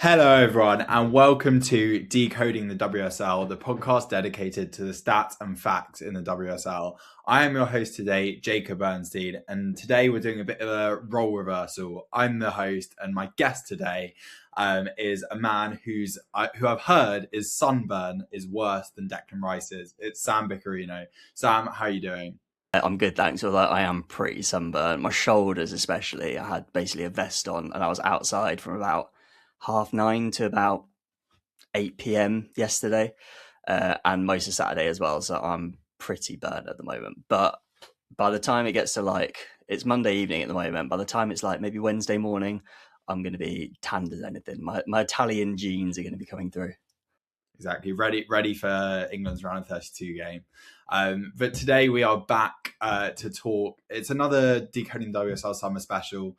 Hello, everyone, and welcome to Decoding the WSL, the podcast dedicated to the stats and facts in the WSL. I am your host today, Jacob Bernstein, and today we're doing a bit of a role reversal. I'm the host, and my guest today is a man who I've heard his sunburn is worse than Declan Rice's. It's Sam Biccarino. Sam, how are you doing? I'm good, thanks. Although I am pretty sunburned, my shoulders especially. I had basically a vest on, and I was outside from about 9:30 to about 8 p.m. yesterday, and most of Saturday as well. So I'm pretty burnt at the moment. But by the time it gets to it's Monday evening at the moment. By the time it's maybe Wednesday morning, I'm going to be tanned as anything. My Italian genes are going to be coming through. Exactly. Ready for England's round of 32 game. But today we are back to talk. It's another Decoding WSL summer special.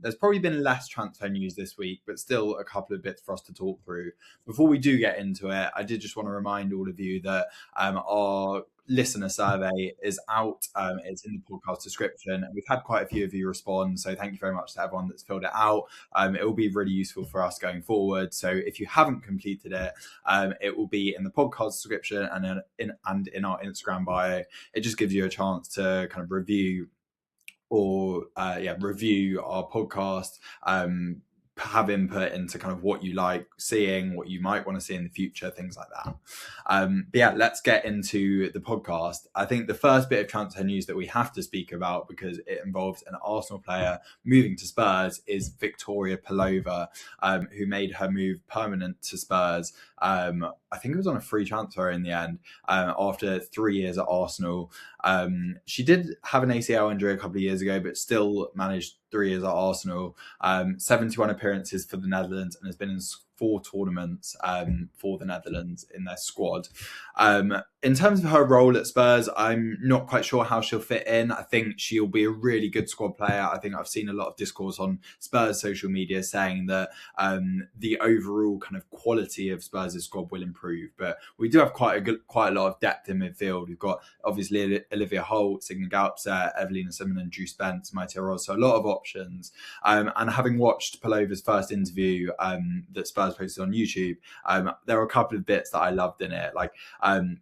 There's probably been less transfer news this week, but still a couple of bits for us to talk through. Before we do get into it, I did just want to remind all of you that our listener survey is out. It's in the podcast description. We've had quite a few of you respond, so thank you very much to everyone that's filled it out. It will be really useful for us going forward. So if you haven't completed it, it will be in the podcast description and in our Instagram bio. It just gives you a chance to kind of review review our podcast, have input into kind of what you like seeing, what you might want to see in the future, things like that. But yeah, let's get into the podcast. I think the first bit of transfer news that we have to speak about, because it involves an Arsenal player moving to Spurs, is Victoria Pelova, who made her move permanent to Spurs. I think it was on a free transfer in the end, after 3 years at Arsenal. She did have an ACL injury a couple of years ago, but still managed 3 years at Arsenal, 71 appearances for the Netherlands, and has been in 4 tournaments for the Netherlands in their squad. In terms of her role at Spurs, I'm not quite sure how she'll fit in. I think she'll be a really good squad player. I think I've seen a lot of discourse on Spurs social media saying that the overall kind of quality of Spurs' squad will improve. But we do have quite a lot of depth in midfield. We've got obviously Olivia Holt, Signe Gaupset, Evelina Simon, Drew Spence, Maite Ross, so a lot of options. And having watched Pelova's first interview that Spurs posted on YouTube, there were a couple of bits that I loved in it.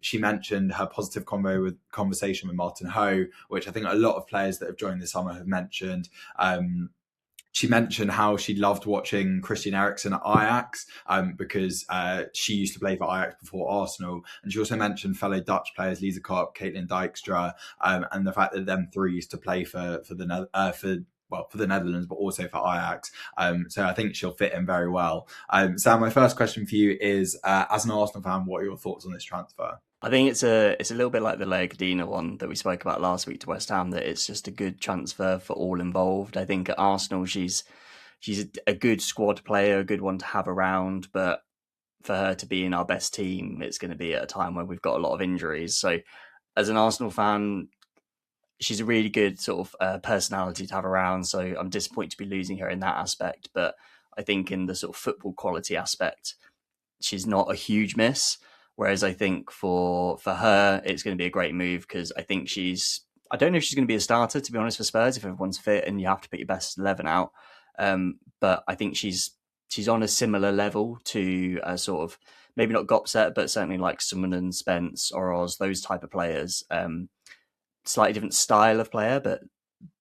She mentioned her positive conversation with Martin Ho, which I think a lot of players that have joined this summer have mentioned. She mentioned how she loved watching Christian Eriksen at Ajax because she used to play for Ajax before Arsenal. And she also mentioned fellow Dutch players Lisa Kopp, Caitlin Dijkstra, and the fact that them three used to play for the Netherlands, but also for Ajax. So I think she'll fit in very well. Sam, my first question for you is, as an Arsenal fan, what are your thoughts on this transfer? I think it's a little bit like the Legadina one that we spoke about last week to West Ham, that it's just a good transfer for all involved. I think at Arsenal she's a good squad player, a good one to have around, but for her to be in our best team, it's going to be at a time where we've got a lot of injuries. So as an Arsenal fan, she's a really good sort of personality to have around. So I'm disappointed to be losing her in that aspect, but I think in the sort of football quality aspect, she's not a huge miss. Whereas I think for her, it's going to be a great move, because I think I don't know if she's going to be a starter, to be honest, for Spurs, if everyone's fit and you have to put your best 11 out. But I think she's on a similar level to sort of, maybe not Gopset, but certainly like Summonen, Spence, Oroz, those type of players. Slightly different style of player, but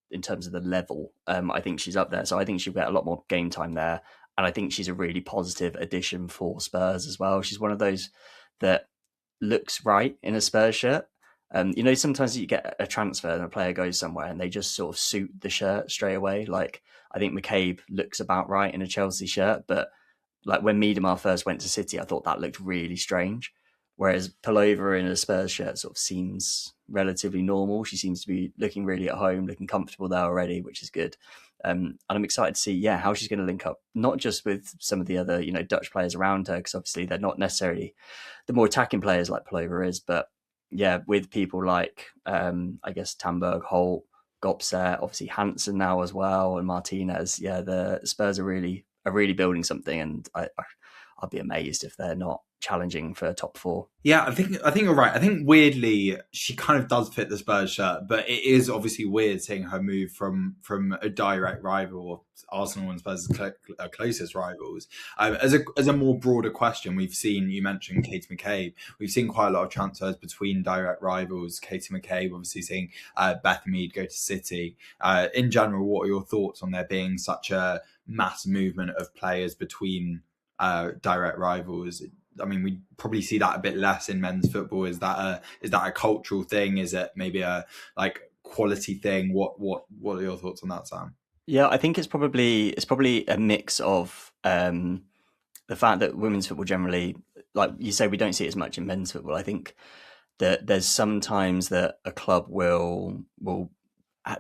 in terms of the level, I think she's up there. So I think she'll get a lot more game time there. And I think she's a really positive addition for Spurs as well. She's one of those that looks right in a Spurs shirt. Sometimes you get a transfer and a player goes somewhere and they just sort of suit the shirt straight away. Like, I think McCabe looks about right in a Chelsea shirt, but like when Miedemar first went to City, I thought that looked really strange. Whereas Pelova in a Spurs shirt sort of seems relatively normal. She seems to be looking really at home, looking comfortable there already, which is good. And I'm excited to see, how she's going to link up, not just with some of the other, Dutch players around her, because obviously they're not necessarily the more attacking players like Pelova is, but with people like, I guess, Tamberg, Holt, Gopset, obviously Hansen now as well, and Martinez. The Spurs are really building something, and I'll be amazed if they're not challenging for top 4. Yeah, I think you're right. I think weirdly she kind of does fit the Spurs shirt, but it is obviously weird seeing her move from a direct rival. Arsenal and Spurs are closest rivals. As a more broader question, we've seen, you mentioned Katie McCabe. We've seen quite a lot of transfers between direct rivals. Katie McCabe, obviously seeing Beth Mead go to City. In general, what are your thoughts on there being such a mass movement of players between direct rivals? I mean, we probably see that a bit less in men's football. Is that a cultural thing? Is it maybe a quality thing? What are your thoughts on that, Sam? Yeah, I think it's probably a mix of the fact that women's football generally, like you say, we don't see it as much in men's football. I think that there's sometimes that a club will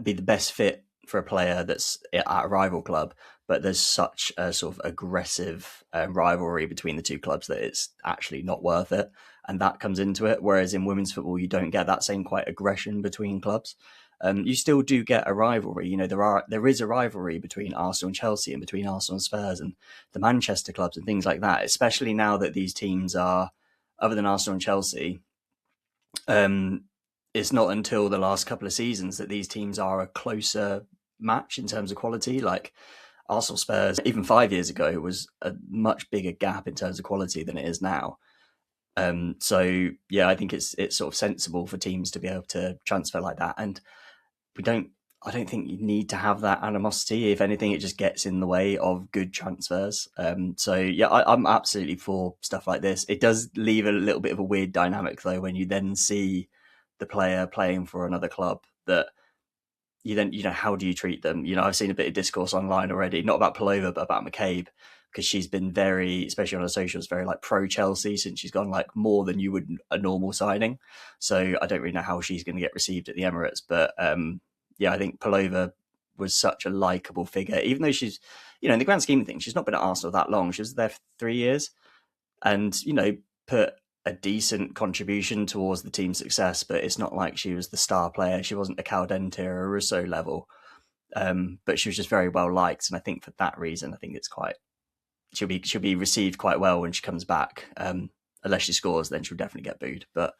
be the best fit for a player that's at a rival club, but there's such a sort of aggressive rivalry between the two clubs that it's actually not worth it, and that comes into it. Whereas in women's football, you don't get that same quite aggression between clubs. You still do get a rivalry. You know, there is a rivalry between Arsenal and Chelsea, and between Arsenal and Spurs, and the Manchester clubs and things like that. Especially now that these teams are, other than Arsenal and Chelsea, it's not until the last couple of seasons that these teams are a closer match in terms of quality. Like Arsenal Spurs, even 5 years ago, was a much bigger gap in terms of quality than it is now. So yeah, I think it's sort of sensible for teams to be able to transfer like that, and I don't think you need to have that animosity. If anything, it just gets in the way of good transfers. So yeah, I'm absolutely for stuff like this. It does leave a little bit of a weird dynamic though when you then see the player playing for another club that you then, how do you treat them? I've seen a bit of discourse online already, not about Palova, but about McCabe, because she's been very, especially on her socials, very like pro Chelsea since she's gone like more than you would a normal signing. So I don't really know how she's going to get received at the Emirates, but yeah, I think Palova was such a likable figure, even though she's, in the grand scheme of things, she's not been at Arsenal that long. She was there for 3 years and, put a decent contribution towards the team's success, but it's not like she was the star player. She wasn't a Caldente or a Russo level, but she was just very well liked. And I think for that reason, I think it's she'll be received quite well when she comes back. Unless she scores, then she'll definitely get booed. But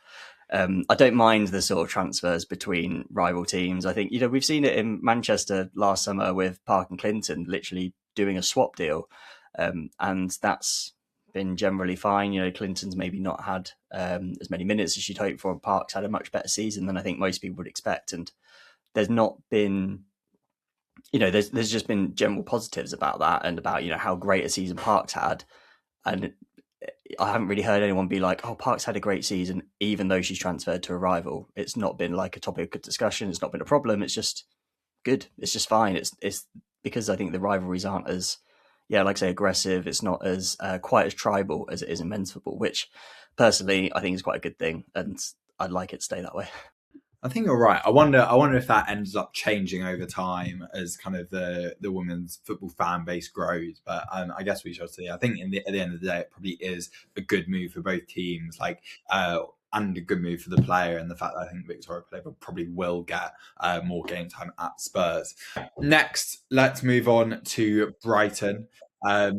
I don't mind the sort of transfers between rival teams. I think, we've seen it in Manchester last summer with Park and Clinton literally doing a swap deal. And that's been generally fine. Clinton's maybe not had as many minutes as she'd hoped for, and Park's had a much better season than I think most people would expect. And there's not been, there's just been general positives about that, and about, how great a season Park's had. And I haven't really heard anyone be like, oh, Park's had a great season, even though she's transferred to a rival. It's not been like a topic of discussion. It's not been a problem. It's just good. It's just fine. It's because I think the rivalries aren't as, like I say, aggressive. It's not as quite as tribal as it is in men's football, which personally I think is quite a good thing, and I'd like it to stay that way. I think you're right. I wonder if that ends up changing over time as kind of the women's football fan base grows. But I guess we shall see. I think at the end of the day, it probably is a good move for both teams. And a good move for the player, and the fact that I think Victoria Palova probably will get more game time at Spurs. Next, let's move on to Brighton. I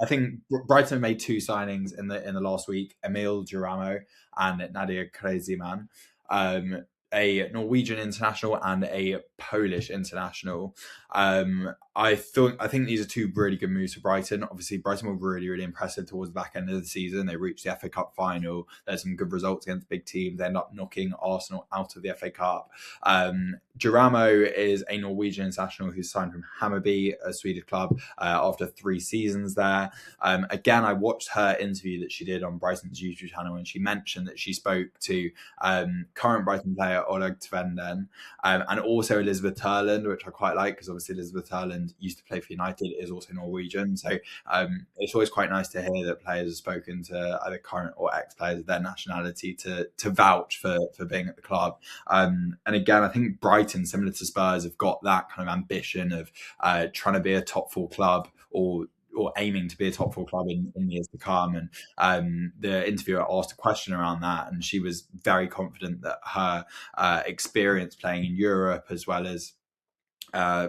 think Brighton made 2 signings in the last week: Emil Geramo and Nadia Kreziman. A Norwegian international and a Polish international. I think these are 2 really good moves for Brighton. Obviously, Brighton were really, really impressive towards the back end of the season. They reached the FA Cup final. There's some good results against big teams. They end up knocking Arsenal out of the FA Cup. Geramo is a Norwegian international who signed from Hammarby, a Swedish club, after 3 seasons there. Again, I watched her interview that she did on Brighton's YouTube channel, and she mentioned that she spoke to current Brighton player Oleg Tvenden, and also Elizabeth Turland, which I quite like, because obviously Elizabeth Turland used to play for United, is also Norwegian. So it's always quite nice to hear that players have spoken to either current or ex-players of their nationality to vouch for being at the club. And again, I think Brighton, similar to Spurs, have got that kind of ambition of trying to be a top 4 club, or aiming to be a top 4 club in years to come. And the interviewer asked a question around that, and she was very confident that her experience playing in Europe, as well as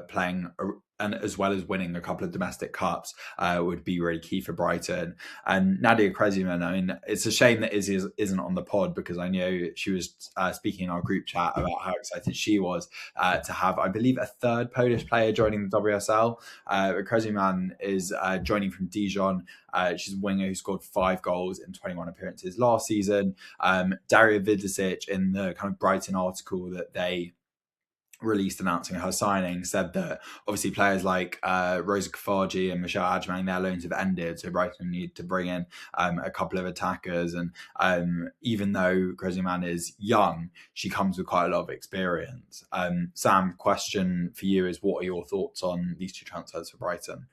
playing and as well as winning a couple of domestic cups would be really key for Brighton. And Nadia Kreziman, I mean, it's a shame that Izzy isn't on the pod, because I know she was speaking in our group chat about how excited she was to have, I believe, a third Polish player joining the WSL. Kreziman is joining from Dijon. She's a winger who scored 5 goals in 21 appearances last season. Daria Vidicic, in the kind of Brighton article that they released announcing her signing, said that obviously players like Rosa Kafaji and Michelle Adjemang, their loans have ended, so Brighton need to bring in a couple of attackers. And even though Kreziman is young, she comes with quite a lot of experience. Sam, question for you is, what are your thoughts on these 2 transfers for Brighton?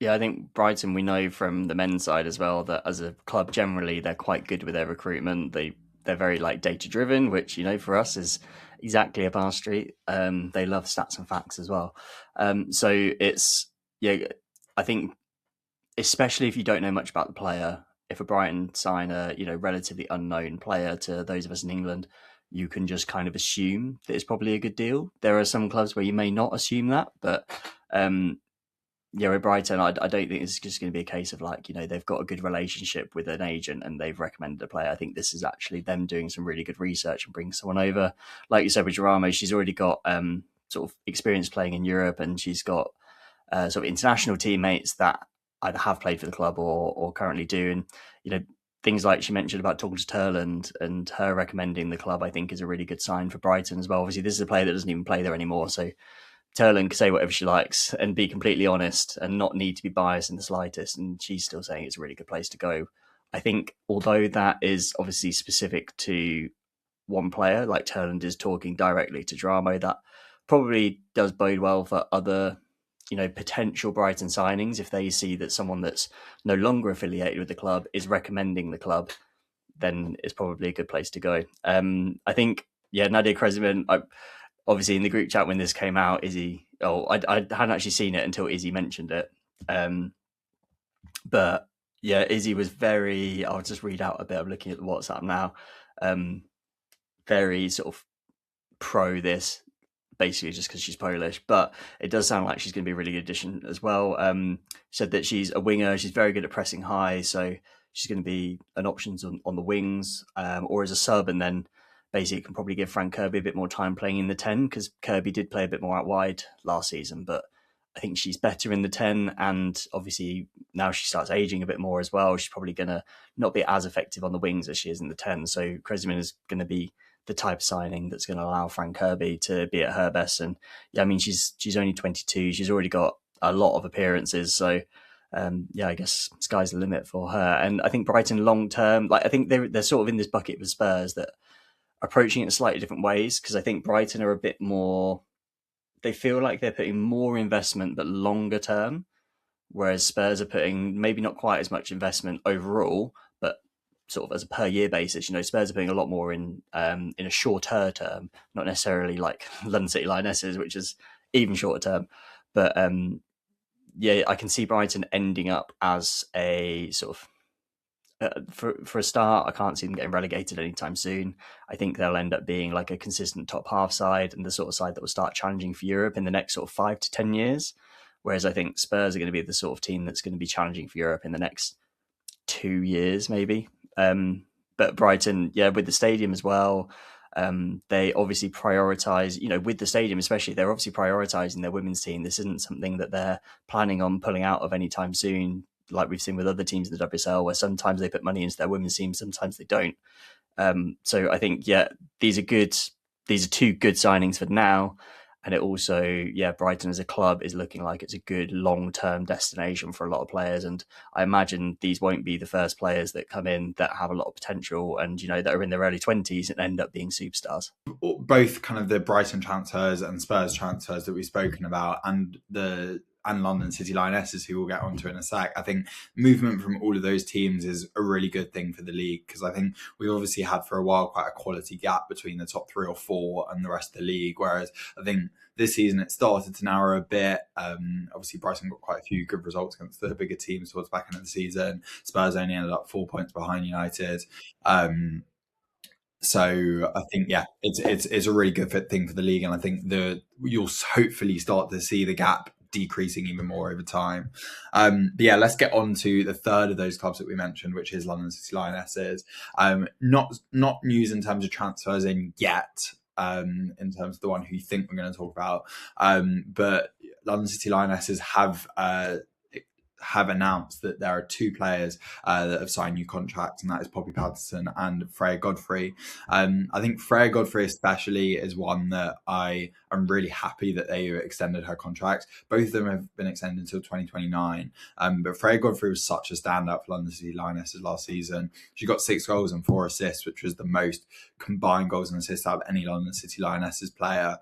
Yeah, I think Brighton, we know from the men's side as well that as a club generally they're quite good with their recruitment. They're very like data driven, which, you know, for us is exactly up our street. They love stats and facts as well. So it's, yeah, I think especially if you don't know much about the player, if a Brighton sign a, you know, relatively unknown player to those of us in England, you can just kind of assume that it's probably a good deal. There are some clubs where you may not assume that, but yeah, with Brighton, I don't think it's just going to be a case of like, you know, they've got a good relationship with an agent and they've recommended a player. I think this is actually them doing some really good research and bringing someone over. Like you said with Geramo, she's already got sort of experience playing in Europe, and she's got sort of international teammates that either have played for the club or currently do. And, you know, things like she mentioned about talking to Turland and her recommending the club, I think is a really good sign for Brighton as well. Obviously, this is a player that doesn't even play there anymore, so Turland can say whatever she likes and be completely honest and not need to be biased in the slightest. And she's still saying it's a really good place to go. I think, although that is obviously specific to one player, like Turland is talking directly to Dramo, that probably does bode well for other, you know, potential Brighton signings. If they see that someone that's no longer affiliated with the club is recommending the club, then it's probably a good place to go. I think, yeah, Nadia Kreziman, obviously in the group chat when this came out, Izzy, I hadn't actually seen it until Izzy mentioned it. But yeah, Izzy was very, I'll just read out a bit. I'm looking at the WhatsApp now. Very sort of pro this, basically just because she's Polish, but it does sound like she's going to be a really good addition as well. Said that she's a winger. She's very good at pressing high. So she's going to be an option on the wings or as a sub, and then basically can probably give Fran Kirby a bit more time playing in the 10, because Kirby did play a bit more out wide last season, but I think she's better in the 10, and obviously now she starts aging a bit more as well. She's probably going to not be as effective on the wings as she is in the 10. So Kreziman is going to be the type of signing that's going to allow Fran Kirby to be at her best. And yeah, I mean, she's only 22. She's already got a lot of appearances. So yeah, I guess sky's the limit for her. And I think Brighton long term, like I think they're sort of in this bucket with Spurs that approaching it in slightly different ways, because I think Brighton are a bit more, they feel like they're putting more investment but longer term, whereas Spurs are putting maybe not quite as much investment overall, but sort of as a per year basis. You know, Spurs are putting a lot more in a shorter term, not necessarily like London City Lionesses, which is even shorter term. But yeah, I can see Brighton ending up as a sort of for a start, I can't see them getting relegated anytime soon. I think they'll end up being like a consistent top half side and the sort of side that will start challenging for Europe in the next sort of 5 to 10 years. Whereas I think Spurs are going to be the sort of team that's going to be challenging for Europe in the next 2 years, maybe. But Brighton, yeah, with the stadium as well, they obviously prioritise, you know, with the stadium especially, they're obviously prioritising their women's team. This isn't something that they're planning on pulling out of anytime soon, like we've seen with other teams in the WSL, where sometimes they put money into their women's team, sometimes they don't. So I think, yeah, these are 2 good signings for now. And it also, yeah, Brighton as a club is looking like it's a good long-term destination for a lot of players. And I imagine these won't be the first players that come in that have a lot of potential and, you know, that are in their early 20s and end up being superstars. Both kind of the Brighton transfers and Spurs transfers that we've spoken about, and London City Lionesses, who we'll get onto in a sec. I think movement from all of those teams is a really good thing for the league, because I think we obviously had for a while quite a quality gap between the top 3 or 4 and the rest of the league. Whereas I think this season it started to narrow a bit. Obviously Brighton got quite a few good results against the bigger teams towards the back end of the season. Spurs only ended up 4 points behind United. So I think, yeah, it's a really good thing for the league, and I think you'll hopefully start to see the gap decreasing even more over time. But yeah, let's get on to the third of those clubs that we mentioned, which is London City Lionesses. Not news in terms of transfers in yet. In terms of the one who you think we're going to talk about, but London City Lionesses have announced that there are two players that have signed new contracts, and that is Poppy Patterson and Freya Godfrey. I think Freya Godfrey especially is one that I am really happy that they extended her contract. Both of them have been extended until 2029. But Freya Godfrey was such a standout for London City Lionesses last season. She got 6 goals and 4 assists, which was the most combined goals and assists out of any London City Lionesses player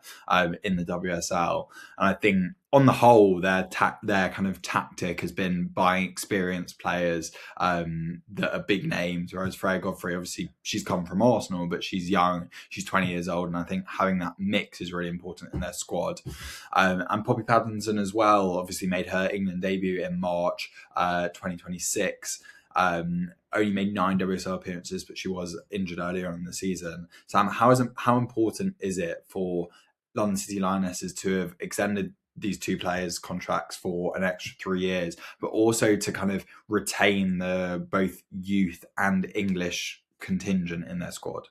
in the WSL. And I think on the whole, their kind of tactic has been buying experienced players that are big names. Whereas Freya Godfrey, obviously, she's come from Arsenal, but she's young. She's 20 years old, and I think having that mix is really important in their squad. And Poppy Pattinson as well, obviously made her England debut in March 2026. Only made 9 WSL appearances, but she was injured earlier on in the season. Sam, how important is it for London City Lionesses to have extended these two players' contracts for an extra 3 years, but also to kind of retain the both youth and English contingent in their squad?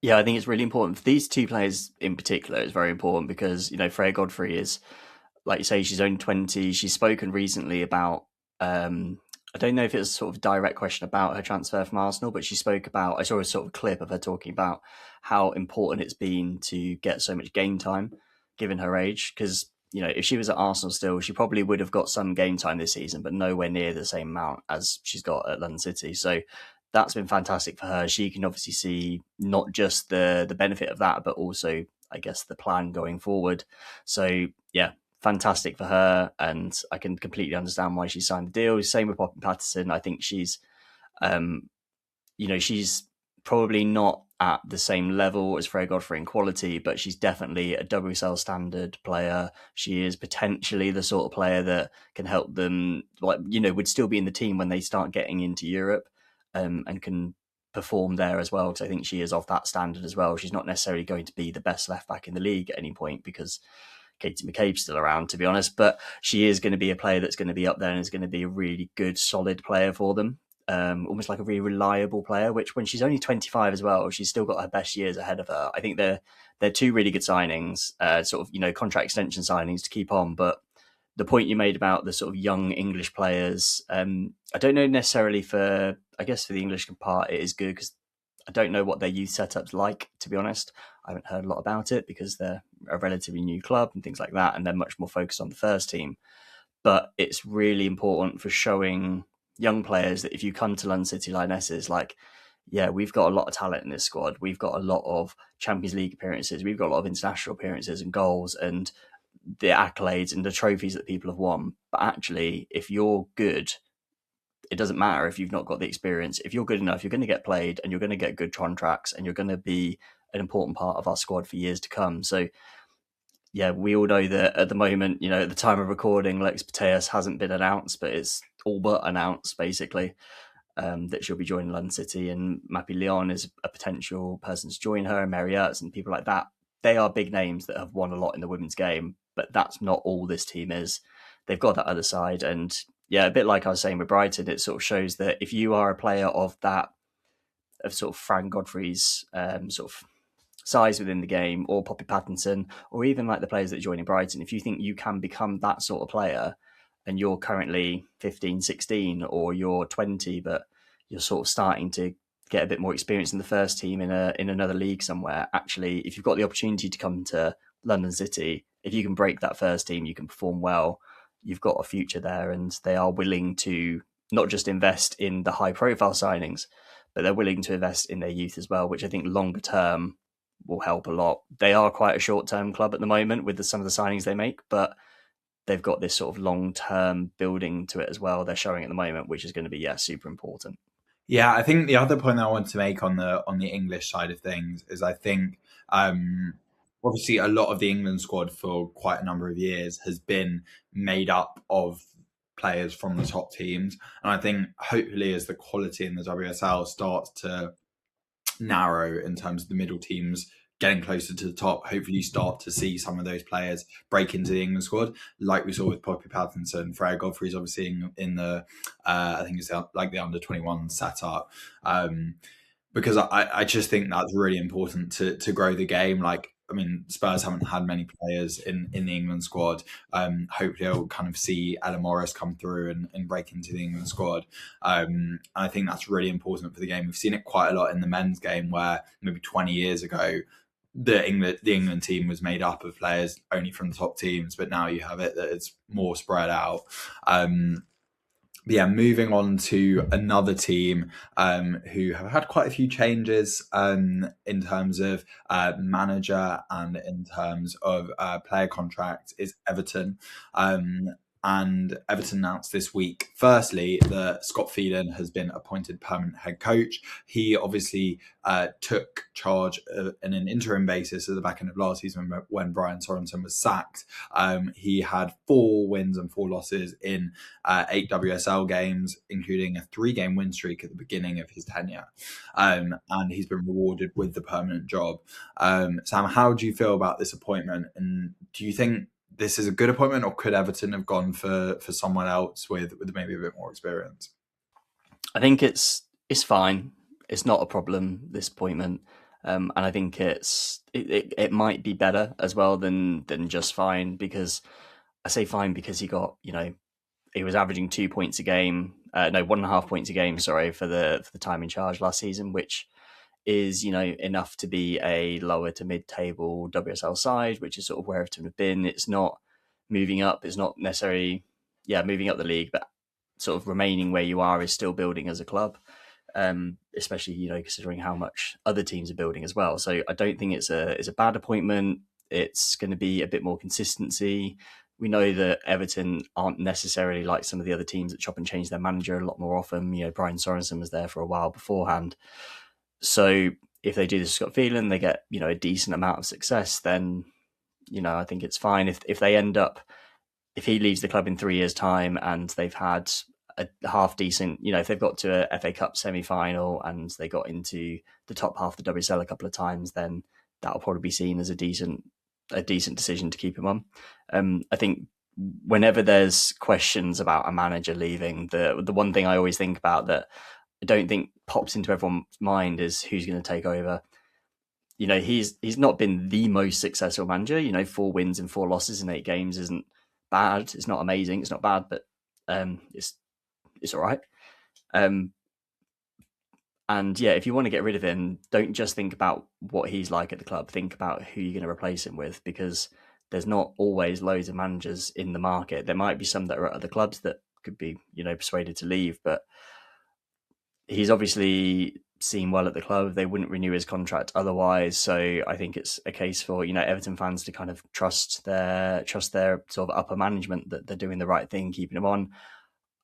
Yeah, I think it's really important for these two players in particular. It's very important because Freya Godfrey is, like you say, she's only 20. She's spoken recently about. I don't know if it's a sort of direct question about her transfer from Arsenal, but she spoke about. I saw a sort of clip of her talking about how important it's been to get so much game time, given her age. Because if she was at Arsenal still, she probably would have got some game time this season, but nowhere near the same amount as she's got at London City. So that's been fantastic for her. She can obviously see not just the benefit of that, but also, I guess, the plan going forward. So yeah, fantastic for her, and I can completely understand why she signed the deal. Same with Poppy Patterson. I think she's, she's probably not at the same level as Freya Godfrey in quality, but she's definitely a WSL standard player. She is potentially the sort of player that can help them, would still be in the team when they start getting into Europe, and can perform there as well. Because I think she is of that standard as well. She's not necessarily going to be the best left back in the league at any point because Katie McCabe's still around, to be honest, but she is going to be a player that's going to be up there and is going to be a really good, solid player for them. Almost like a really reliable player, which when she's only 25 as well, she's still got her best years ahead of her. I think they're two really good signings, contract extension signings to keep on. But the point you made about the sort of young English players, I don't know necessarily I guess for the English part, it is good because I don't know what their youth setup's like, to be honest. I haven't heard a lot about it because they're a relatively new club and things like that, and they're much more focused on the first team. But it's really important for showing young players that if you come to London City Lionesses, we've got a lot of talent in this squad. We've got a lot of Champions League appearances. We've got a lot of international appearances and goals and the accolades and the trophies that people have won. But actually, if you're good, it doesn't matter if you've not got the experience. If you're good enough, you're going to get played and you're going to get good contracts and you're going to be an important part of our squad for years to come. So, yeah, we all know that at the moment, at the time of recording, Lex Mateus hasn't been announced, but it's all but announced, basically, that she'll be joining London City. And Mappy Leon is a potential person to join her, and Mary Ertz and people like that. They are big names that have won a lot in the women's game, but that's not all this team is. They've got that other side. And yeah, a bit like I was saying with Brighton, it sort of shows that if you are a player of sort of Fran Godfrey's sort of size within the game, or Poppy Pattinson, or even like the players that are joining Brighton, if you think you can become that sort of player and you're currently 15, 16, or you're 20, but you're sort of starting to get a bit more experience in the first team in another league somewhere, actually, if you've got the opportunity to come to London City, if you can break that first team, you can perform well, you've got a future there. And they are willing to not just invest in the high profile signings, but they're willing to invest in their youth as well, which I think longer term will help a lot. They are quite a short-term club at the moment with some of the signings they make, but they've got this sort of long-term building to it as well. They're showing at the moment, which is going to be super important. Yeah, I think the other point I want to make on the English side of things is I think obviously a lot of the England squad for quite a number of years has been made up of players from the top teams, and I think hopefully as the quality in the WSL starts to narrow in terms of the middle teams getting closer to the top. Hopefully you start to see some of those players break into the England squad, like we saw with Poppy Pattinson. Freya Godfrey's obviously in the I think it's like the under 21 setup. Because I just think that's really important to grow the game. Like, I mean, Spurs haven't had many players in the England squad. Hopefully I'll kind of see Ella Morris come through and break into the England squad. And I think that's really important for the game. We've seen it quite a lot in the men's game, where maybe 20 years ago, the England team was made up of players only from the top teams, but now you have it that it's more spread out. Moving on to another team who have had quite a few changes in terms of manager and in terms of player contracts is Everton. And Everton announced this week, firstly, that Scott Phelan has been appointed permanent head coach. He obviously took charge in an interim basis at the back end of last season when Brian Sorensen was sacked. He had 4 wins and 4 losses in 8 WSL games, including a 3-game win streak at the beginning of his tenure. And he's been rewarded with the permanent job. Sam, how do you feel about this appointment? And do you think this is a good appointment, or could Everton have gone for someone else with maybe a bit more experience? I think it's fine. It's not a problem, this appointment, and I think it might be better as well than just fine. Because I say fine because he got, he was averaging 2 points a game, 1.5 points a game, sorry, for the time in charge last season, which is, enough to be a lower to mid-table WSL side, which is sort of where Everton have been. It's not moving up. It's not necessarily, moving up the league, but sort of remaining where you are is still building as a club, especially, considering how much other teams are building as well. So I don't think it's a bad appointment. It's going to be a bit more consistency. We know that Everton aren't necessarily like some of the other teams that chop and change their manager a lot more often. Brian Sorensen was there for a while beforehand. So if they do this Scott Phelan, they get, a decent amount of success, then, I think it's fine. If they end up, if he leaves the club in 3 years' time and they've had a half decent, if they've got to a FA Cup semi-final and they got into the top half of the WSL a couple of times, then that'll probably be seen as a decent decision to keep him on. I think whenever there's questions about a manager leaving, the one thing I always think about that I don't think pops into everyone's mind is who's going to take over. He's not been the most successful manager. 4 wins and 4 losses in 8 games isn't bad. It's not amazing. It's not bad, but it's all right. And if you want to get rid of him, don't just think about what he's like at the club. Think about who you're going to replace him with, because there's not always loads of managers in the market. There might be some that are at other clubs that could be, persuaded to leave, but he's obviously seen well at the club. They wouldn't renew his contract otherwise. So I think it's a case for, Everton fans to kind of trust their sort of upper management that they're doing the right thing, keeping him on.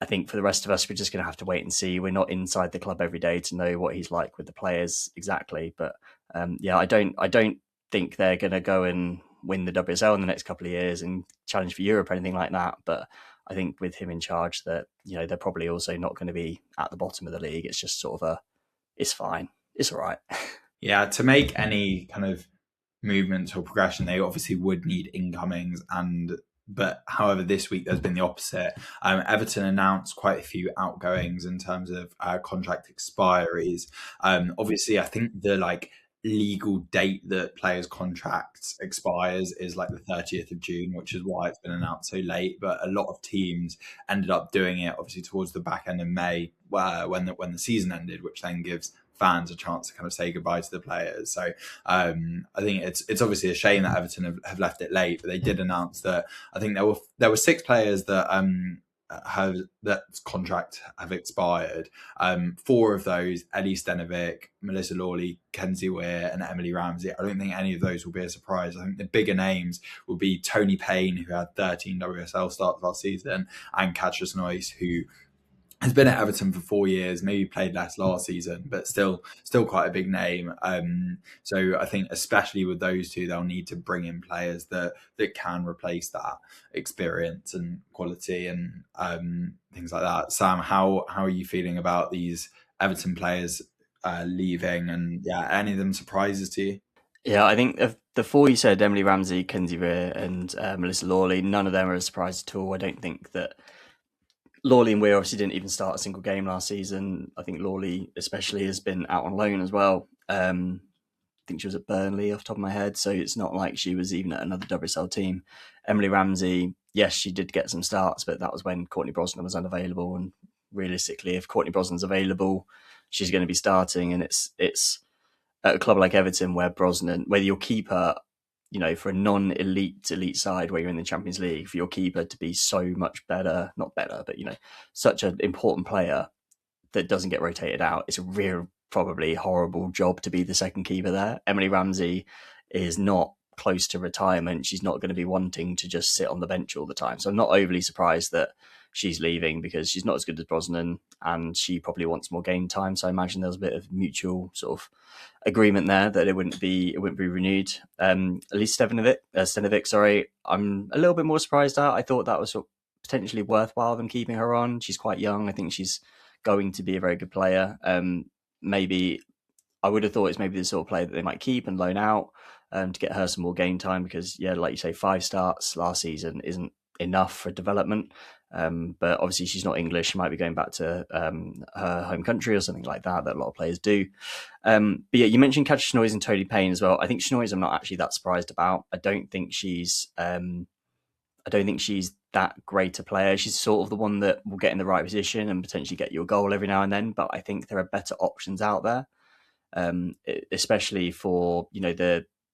I think for the rest of us, we're just going to have to wait and see. We're not inside the club every day to know what he's like with the players exactly. But I don't think they're going to go and win the WSL in the next couple of years and challenge for Europe or anything like that. But I think with him in charge, that they're probably also not going to be at the bottom of the league. It's just sort of it's fine, it's all right. Yeah, to make any kind of movement or progression, they obviously would need incomings, but however, this week there's been the opposite. Everton announced quite a few outgoings in terms of contract expiries. Obviously, I think the legal date that players' contracts expires is like the 30th of June, which is why it's been announced so late. But a lot of teams ended up doing it obviously towards the back end of May, when the season ended, which then gives fans a chance to kind of say goodbye to the players. So I think it's obviously a shame that Everton have left it late, but they did announce that I think there were 6 players that that contract have expired. 4 of those, Ellie Stenovic, Melissa Lawley, Kenzie Weir and Emily Ramsey. I don't think any of those will be a surprise. I think the bigger names will be Tony Payne, who had 13 WSL starts last season, and Catrice Noyce, who has been at Everton for 4 years, maybe played less last season, but still quite a big name. So I think especially with those 2, they'll need to bring in players that can replace that experience and quality and things like that. Sam, how are you feeling about these Everton players leaving, and any of them surprises to you? Yeah, I think of the four you said, Emily Ramsey, Kenzie Weir, and Melissa Lawley, none of them are a surprise at all. I don't think that Lawley and Weir obviously didn't even start a single game last season. I think Lawley especially has been out on loan as well. I think she was at Burnley off the top of my head, so it's not like she was even at another WSL team. Emily Ramsey, yes, she did get some starts, but that was when Courtney Brosnan was unavailable. And realistically, if Courtney Brosnan's available, she's going to be starting. And it's at a club like Everton where Brosnan, whether your keeper, for a non-elite side where you're in the Champions League, for your keeper to be so much better, not better, but such an important player that doesn't get rotated out, it's a real probably horrible job to be the second keeper there. Emily Ramsey is not close to retirement. She's not going to be wanting to just sit on the bench all the time. So I'm not overly surprised that she's leaving, because she's not as good as Brosnan and she probably wants more game time. So I imagine there's a bit of mutual sort of agreement there that it wouldn't be renewed. At least Stenovic, sorry, I'm a little bit more surprised at. I thought that was sort of potentially worthwhile them keeping her on. She's quite young. I think she's going to be a very good player. Maybe I would have thought it's maybe the sort of player that they might keep and loan out to get her some more game time, because like you say, 5 starts last season isn't enough for development. But obviously she's not English. She might be going back to her home country or something like that a lot of players do. But yeah, you mentioned Katja Schnoys and Tony Payne as well. I think Schnoys I'm not actually that surprised about. I don't think she's that great a player. She's sort of the one that will get in the right position and potentially get you a goal every now and then. But I think there are better options out there, especially for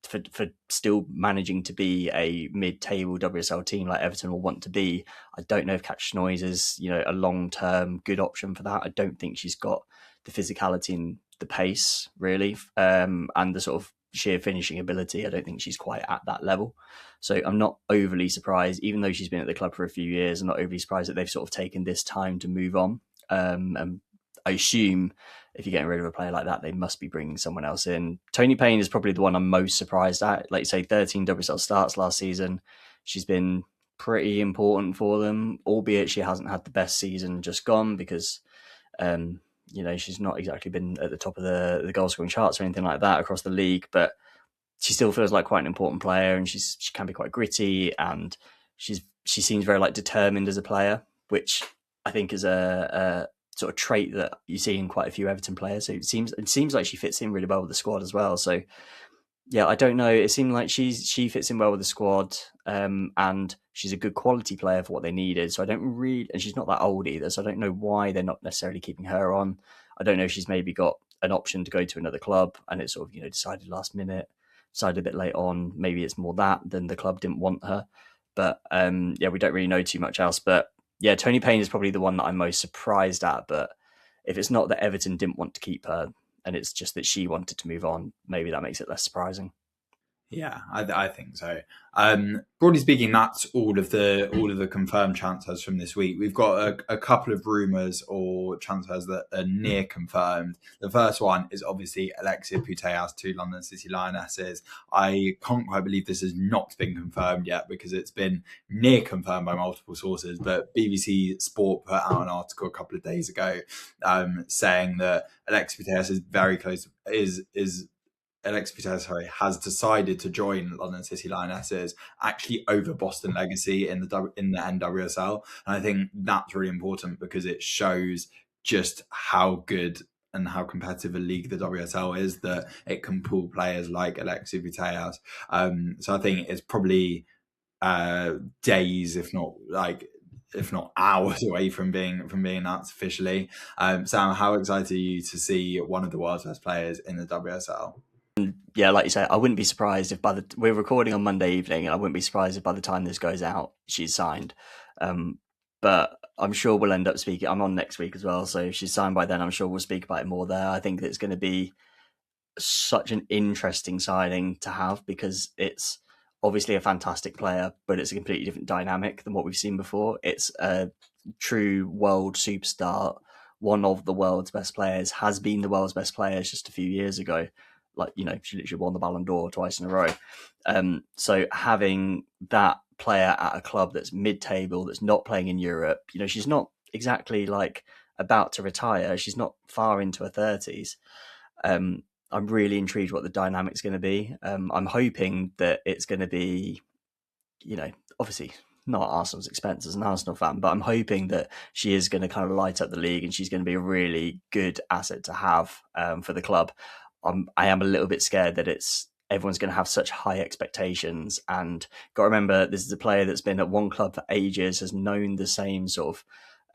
for still managing to be a mid-table WSL team like Everton will want to be. I don't know if Katja Schnoys is a long-term good option for that. I don't think she's got the physicality and the pace really, and the sort of sheer finishing ability. I don't think she's quite at that level. So I'm not overly surprised, even though she's been at the club for a few years. I'm not overly surprised that they've sort of taken this time to move on. And I assume if you're getting rid of a player like that, they must be bringing someone else in. Tony Payne is probably the one I'm most surprised at. Like you say, 13 WSL starts last season. She's been pretty important for them, albeit she hasn't had the best season just gone, because she's not exactly been at the top of the goal scoring charts or anything like that across the league, but she still feels like quite an important player, and she can be quite gritty, and she seems very determined as a player, which I think is a sort of trait that you see in quite a few Everton players. So it seems like she fits in really well with the squad as well. So yeah, I don't know. It seemed like she fits in well with the squad, and she's a good quality player for what they needed. So I don't really, and she's not that old either. So I don't know why they're not necessarily keeping her on. I don't know if she's maybe got an option to go to another club, and it's sort of decided last minute, decided a bit late on. Maybe it's more that than the club didn't want her. But we don't really know too much else. But yeah, Tony Payne is probably the one that I'm most surprised at. But if it's not that Everton didn't want to keep her, and it's just that she wanted to move on, maybe that makes it less surprising. Yeah, I think so. Broadly speaking, that's all of the confirmed transfers from this week. We've got a couple of rumours or transfers that are near confirmed. The first one is obviously Alexia Putellas to London City Lionesses. I can't quite believe this has not been confirmed yet, because it's been near confirmed by multiple sources. But BBC Sport put out an article a couple of days ago saying that Alexia Putellas is very close. Alexia Putellas, has decided to join London City Lionesses, actually over Boston Legacy in the NWSL, and I think that's really important, because it shows just how good and how competitive a league the WSL is, that it can pull players like Alexia Putellas. So I think it's probably days, if not hours away from being announced officially. Sam, how excited are you to see one of the world's best players in the WSL? Yeah, like you say, I wouldn't be surprised if we're recording on Monday evening, and I wouldn't be surprised if by the time this goes out, she's signed. But I'm sure we'll end up speaking. I'm on next week as well, so if she's signed by then, I'm sure we'll speak about it more there. I think it's going to be such an interesting signing to have, because it's obviously a fantastic player, but it's a completely different dynamic than what we've seen before. It's a true world superstar, one of the world's best players, has been the world's best players just a few years ago. She literally won the Ballon d'Or twice in a row. So having that player at a club that's mid-table, that's not playing in Europe, she's not exactly about to retire. She's not far into her 30s. I'm really intrigued what the dynamic's going to be. I'm hoping that it's going to be, obviously not at Arsenal's expense as an Arsenal fan, but I'm hoping that she is going to kind of light up the league and she's going to be a really good asset to have for the club. I am a little bit scared that everyone's going to have such high expectations, and got to remember this is a player that's been at one club for ages, has known the same sort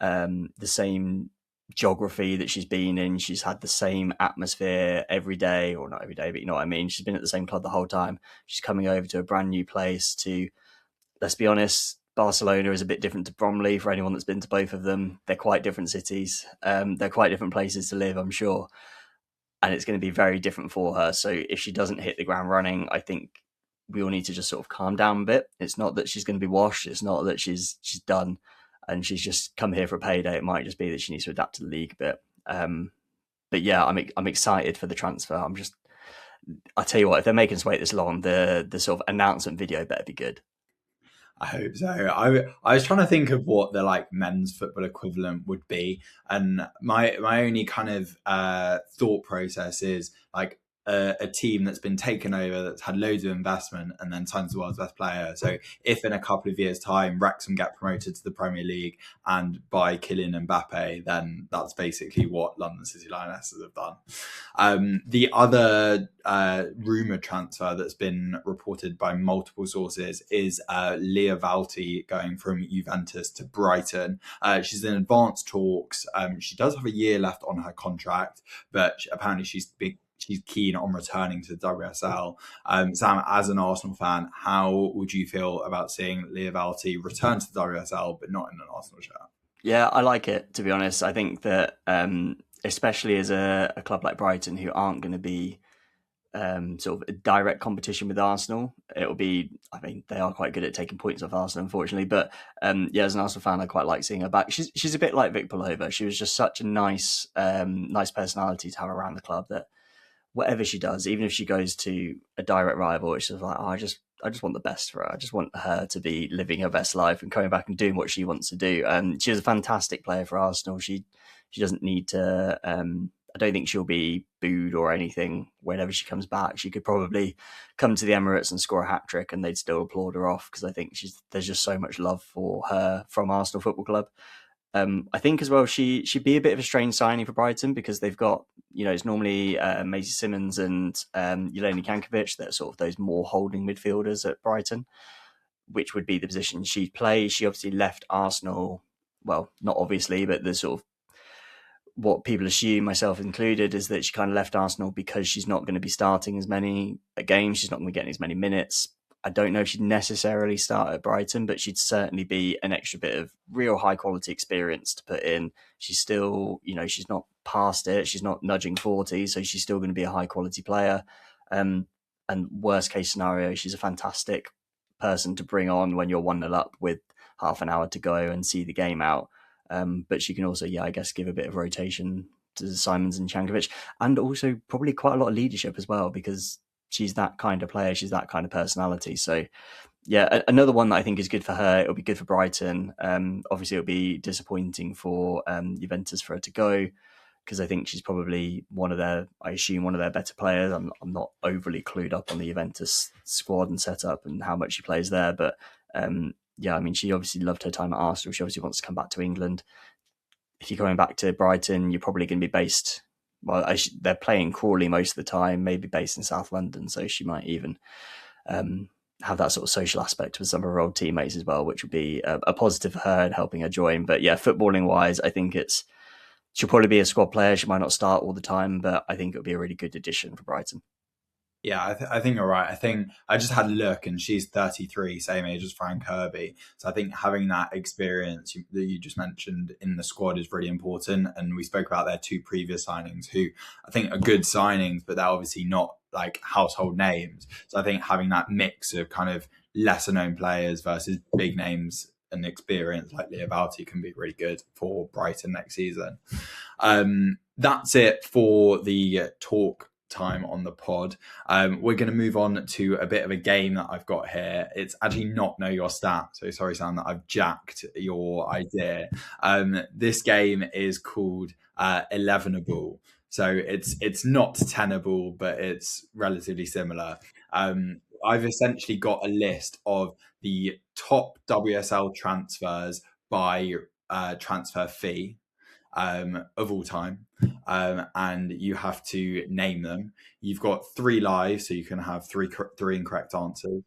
of the same geography that she's been in. She's had the same atmosphere every day, or not every day, but you know what I mean. She's been at the same club the whole time. She's coming over to a brand new place to, let's be honest, Barcelona is a bit different to Bromley for anyone that's been to both of them. They're quite different cities. They're quite different places to live, I'm sure. And it's going to be very different for her. So if she doesn't hit the ground running, I think we all need to just sort of calm down a bit. It's not that she's going to be washed. It's not that she's done and she's just come here for a payday. It might just be that she needs to adapt to the league a bit. But yeah, I'm excited for the transfer. I'll tell you what, if they're making us wait this long, the sort of announcement video better be good. I hope so. I was trying to think of what the like men's football equivalent would be, and my only kind of thought process is like a team that's been taken over, that's had loads of investment, and then signs the world's best player. So if in a couple of years' time Wrexham get promoted to the Premier League and buy Kylian Mbappe, then that's basically what London City Lionesses have done. The other rumoured transfer that's been reported by multiple sources is Leah Valti going from Juventus to Brighton. She's in advanced talks. She does have a year left on her contract, but apparently she's keen on returning to the WSL. Sam, as an Arsenal fan, how would you feel about seeing Leah Valti return to the WSL, but not in an Arsenal shirt? Yeah, I like it, to be honest. I think that especially as a club like Brighton, who aren't going to be sort of a direct competition with Arsenal, it'll be, I mean, they are quite good at taking points off Arsenal, unfortunately. But yeah, as an Arsenal fan, I quite like seeing her back. She's a bit like Vic Pulova. She was just such a nice personality to have around the club that whatever she does, even if she goes to a direct rival, it's just like, I just want the best for her. I just want her to be living her best life and coming back and doing what she wants to do. And she's a fantastic player for Arsenal. She doesn't need to. I don't think she'll be booed or anything whenever she comes back. She could probably come to the Emirates and score a hat trick, and they'd still applaud her off, because I think there's just so much love for her from Arsenal Football Club. I think as well she'd be a bit of a strange signing for Brighton, because they've got, it's normally Maisie Simmonds and Jelena Jankovic that are sort of those more holding midfielders at Brighton, which would be the position she'd play. She obviously left Arsenal, well, not obviously, but the sort of what people assume, myself included, is that she kind of left Arsenal because she's not going to be starting as many games. She's not going to be getting as many minutes. I don't know if she'd necessarily start at Brighton, but she'd certainly be an extra bit of real high quality experience to put in. She's still, she's not past it. She's not nudging 40, so she's still going to be a high quality player. And worst case scenario, she's a fantastic person to bring on when you're 1-0 up with half an hour to go and see the game out. But she can also, I guess, give a bit of rotation to Simons and Jankovic, and also probably quite a lot of leadership as well, because she's that kind of player. She's that kind of personality. So, yeah, another one that I think is good for her. It'll be good for Brighton. Obviously, it'll be disappointing for Juventus for her to go, because I think she's probably one of their better players. I'm not overly clued up on the Juventus squad and setup and how much she plays there. But, yeah, I mean, she obviously loved her time at Arsenal. She obviously wants to come back to England. If you're going back to Brighton, you're probably going to be based... Well, they're playing Crawley most of the time, maybe based in South London, so she might even have that sort of social aspect with some of her old teammates as well, which would be a positive for her and helping her join. But yeah, footballing-wise, I think she'll probably be a squad player. She might not start all the time, but I think it'll be a really good addition for Brighton. Yeah, I think you're right. I think I just had a look, and she's 33, same age as Fran Kirby. So I think having that experience that you just mentioned in the squad is really important. And we spoke about their two previous signings, who I think are good signings, but they're obviously not like household names. So I think having that mix of kind of lesser known players versus big names and experience like Leah Valti can be really good for Brighton next season. That's it for the talk time on the pod. We're going to move on to a bit of a game that I've got here. It's actually not Know Your Stat, so sorry Sam that I've jacked your idea. This game is called 11able. So it's not tenable, but it's relatively similar. I've essentially got a list of the top WSL transfers by transfer fee of all time, and you have to name them. You've got 3 lives, so you can have three incorrect answers.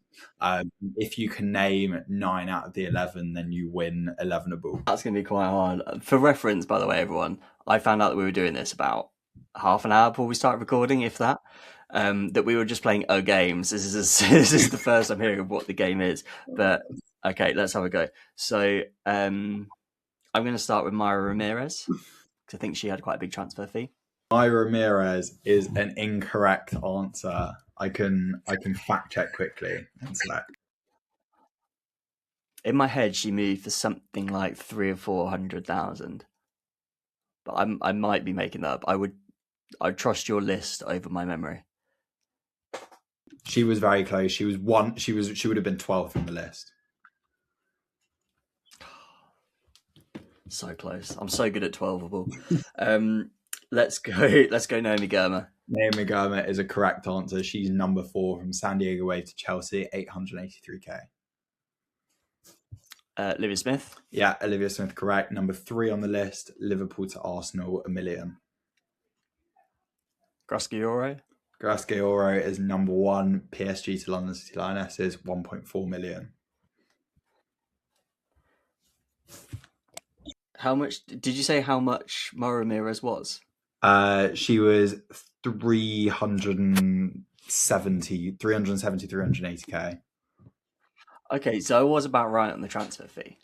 If you can name 9 out of the 11, then you win 11able. That's going to be quite hard. For reference, by the way, everyone, I found out that we were doing this about half an hour before we started recording, if that. That we were just playing games. This is the first I'm hearing of what the game is. But okay, let's have a go. So I'm going to start with Myra Ramirez, because I think she had quite a big transfer fee. Myra Ramirez is an incorrect answer. I can fact check quickly and select. In my head, she moved for something like 300,000 or 400,000, but I might be making that up. I'd trust your list over my memory. She was very close. She would have been 12th on the list. So close. I'm so good at 12able. Let's go Naomi Girma. Naomi Girma is a correct answer. She's number 4 from San Diego away to Chelsea, 883k. Olivia Smith. Yeah, Olivia Smith, correct. Number 3 on the list. Liverpool to Arsenal, $1 million. Grascioro. Grascioro is number 1. PSG to London City Lionesses, 1.4 million. How much did you say? How much Myra Ramirez was? She was 380k. Okay, so I was about right on the transfer fee.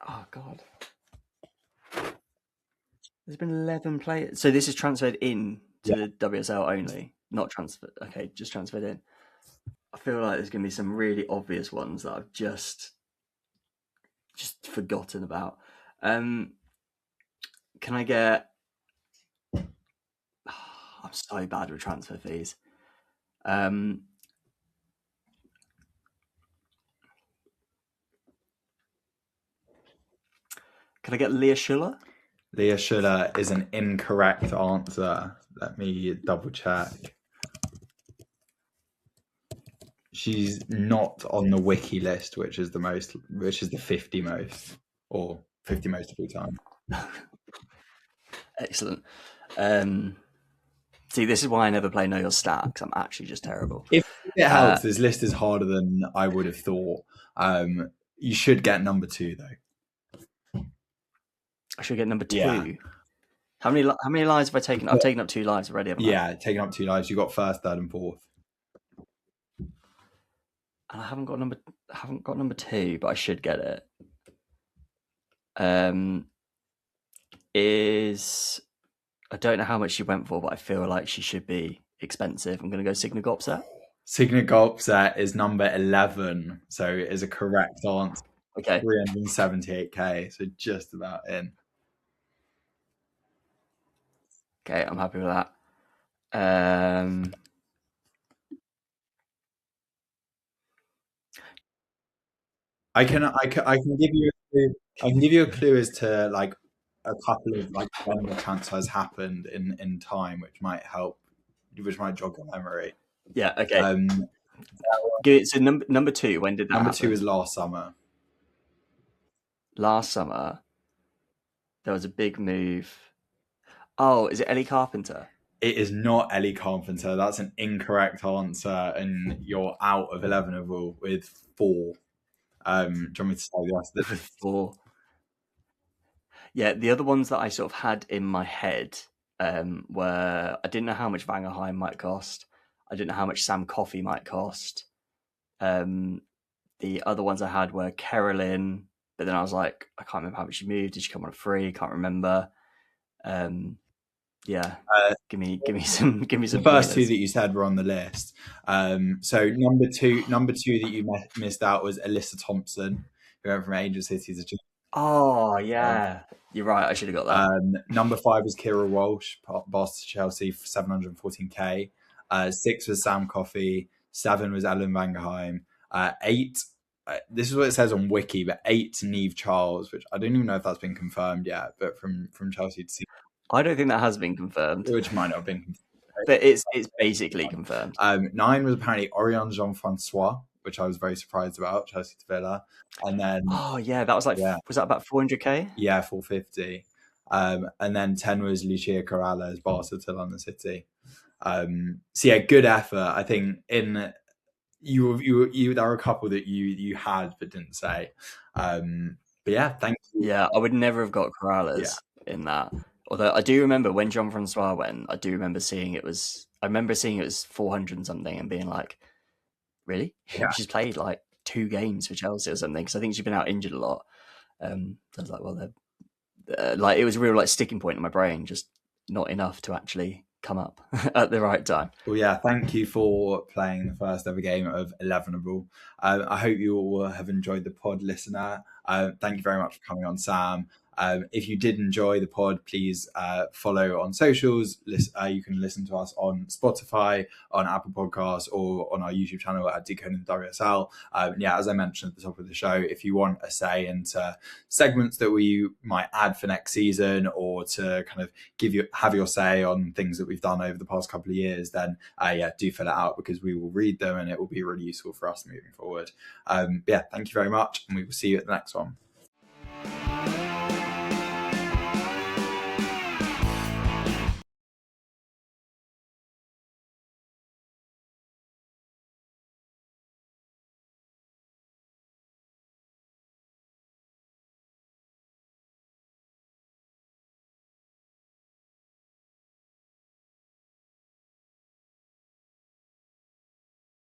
Oh God, there's been 11 players. So this is transferred in to the WSL only, not transferred. Okay, just transferred in. I feel like there's going to be some really obvious ones that I've just forgotten about. Can I get? I'm so bad with transfer fees. Can I get Leah Schuller? Leah Schuller is an incorrect answer. Let me double check. She's not on the wiki list, which is the 50 most, or 50 most of all time. Excellent. See, this is why I never play Know Your Stat, because I'm actually just terrible. If it helps, this list is harder than I would have thought. You should get number 2, though. I should get number 2. Yeah. How many lives have I taken? I've taken up 2 lives already, haven't I? Yeah, taken up 2 lives. You got 1st, 3rd, and 4th. And I haven't got number 2, but I should get it. I don't know how much she went for, but I feel like she should be expensive. I'm going to go Signa Gopset. Signa Gopset is number 11, so it is a correct answer. Okay. 378k, so just about in. Okay, I'm happy with that. I can give you a clue as to like a couple of like when the transfers happened in time, which might jog your memory. Yeah. Okay. So number 2. When did that Number happen? 2 is last summer. Last summer, there was a big move. Oh, is it Ellie Carpenter? It is not Ellie Carpenter. That's an incorrect answer, and you're out of 11able with 4. Do you want me to say the rest of With 4. Yeah, the other ones that I sort of had in my head were, I didn't know how much Vangerheim might cost. I didn't know how much Sam Coffey might cost. The other ones I had were Carolyn, but then I was like, I can't remember how much she moved. Did she come on a free? Can't remember. Yeah, give me some. The first 2 that you said were on the list. So number two that you missed out was Alyssa Thompson, who went from Angel City to. Oh yeah, you're right. I should have got that. Number 5 was Kira Walsh, Boston Chelsea for 714k. 6 was Sam Coffey. 7 was Ellen Vangerheim. 8. This is what it says on Wiki, but 8 Neve Charles, which I don't even know if that's been confirmed yet. But from Chelsea to. I don't think that has been confirmed, which might not have been confirmed. but it's basically confirmed. 9 was apparently Orion Jean-Francois, which I was very surprised about, Chelsea to Villa. And then, Oh yeah, that was like, was that about 400k? Yeah, 450. And then 10 was Lucia Corrales, Barca to London City. So yeah, good effort. I think in you there were a couple that you had but didn't say. But yeah, thank you. Yeah, I would never have got Corrales in that. Although I do remember when Jean-Francois went, I remember seeing it was 400 and something and being like, really? Yeah. She's played like 2 games for Chelsea or something, because I think she's been out injured a lot. So I was like, well, like it was a real like sticking point in my brain, just not enough to actually come up at the right time. Well, yeah, thank you for playing the first ever game of 11able. I hope you all have enjoyed the pod, listener. Thank you very much for coming on, Sam. If you did enjoy the pod, please follow on socials. You can listen to us on Spotify, on Apple Podcasts, or on our YouTube channel at Decoding the WSL. Yeah, as I mentioned at the top of the show, if you want a say into segments that we might add for next season, or to kind of have your say on things that we've done over the past couple of years, then yeah, do fill it out, because we will read them and it will be really useful for us moving forward. Yeah, thank you very much, and we will see you at the next one.